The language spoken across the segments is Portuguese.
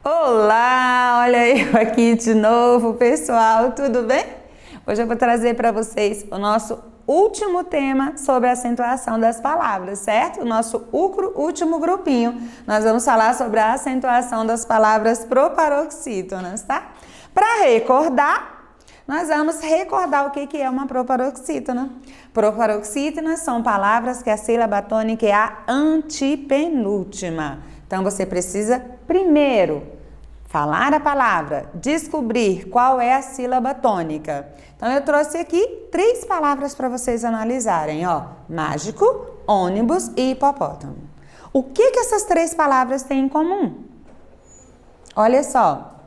Olá, olha eu aqui de novo, pessoal, tudo bem? Hoje eu vou trazer para vocês o nosso último tema sobre a acentuação das palavras, certo? O nosso último grupinho. Nós vamos falar sobre a acentuação das palavras proparoxítonas, tá? Para recordar, nós vamos recordar o que é uma proparoxítona. Proparoxítonas são palavras que a sílaba tônica é a antepenúltima. Então, você precisa primeiro falar a palavra, descobrir qual é a sílaba tônica. Então, eu trouxe aqui 3 palavras para vocês analisarem, ó. Mágico, ônibus e hipopótamo. O que essas 3 palavras têm em comum? Olha só.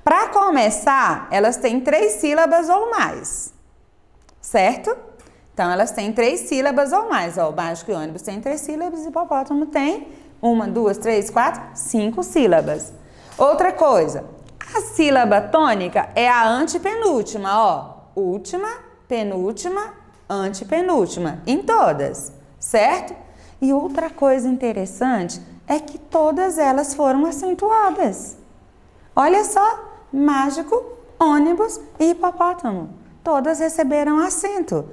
Para começar, elas têm 3 sílabas ou mais, certo? Então, elas têm 3 sílabas ou mais. Ó, o mágico e ônibus tem 3 sílabas, e hipopótamo tem 1, 2, 3, 4, 5 sílabas. Outra coisa, a sílaba tônica é a antepenúltima, ó. Última, penúltima, antepenúltima, em todas, certo? E outra coisa interessante é que todas elas foram acentuadas. Olha só, mágico, ônibus e hipopótamo. Todas receberam acento.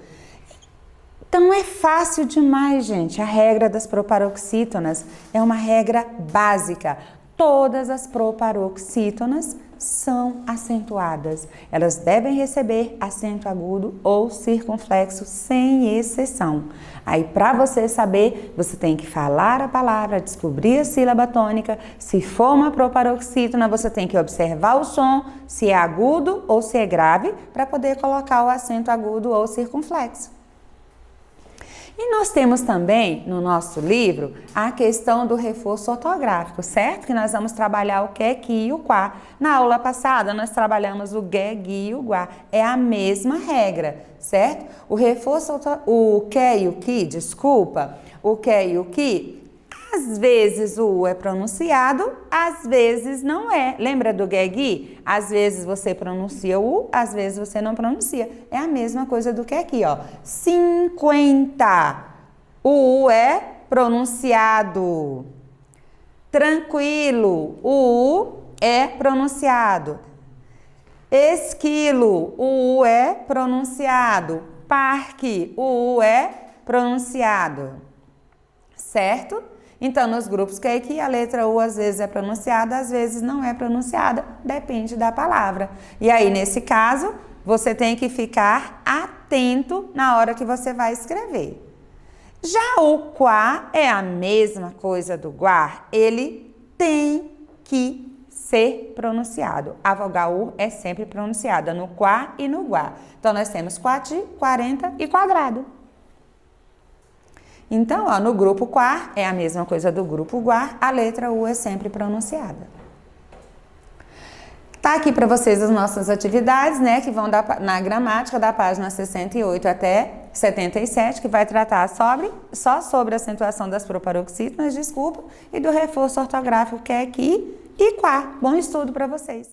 Então é fácil demais, gente. A regra das proparoxítonas é uma regra básica. Todas as proparoxítonas são acentuadas. Elas devem receber acento agudo ou circunflexo, sem exceção. Aí, para você saber, você tem que falar a palavra, descobrir a sílaba tônica. Se for uma proparoxítona, você tem que observar o som, se é agudo ou se é grave, para poder colocar o acento agudo ou circunflexo. E nós temos também, no nosso livro, a questão do reforço ortográfico, certo? Que nós vamos trabalhar o que, que e o quá. Na aula passada, nós trabalhamos o ge, gui e o guá. É a mesma regra, certo? O reforço, o que e o que, desculpa, o que e o que, às vezes o U é pronunciado, às vezes não é. Lembra do ge, gui? Às vezes você pronuncia o U, às vezes você não pronuncia. É a mesma coisa do que aqui, ó. 50. O U é pronunciado. Tranquilo. O U é pronunciado. Esquilo. O U é pronunciado. Parque. O U é pronunciado. Certo? Então, nos grupos que aqui, a letra U às vezes é pronunciada, às vezes não é pronunciada, depende da palavra. E aí, nesse caso, você tem que ficar atento na hora que você vai escrever. Já o quá é a mesma coisa do guá, ele tem que ser pronunciado. A vogal U é sempre pronunciada no quá e no guá. Então, nós temos quati, 40 e quadrado. Então, ó, no grupo quá é a mesma coisa do grupo guá, a letra U é sempre pronunciada. Tá aqui para vocês as nossas atividades, né, que vão na gramática da página 68 até 77, que vai tratar só sobre a acentuação das proparoxítonas, desculpa, e do reforço ortográfico que é aqui e quá. Bom estudo para vocês!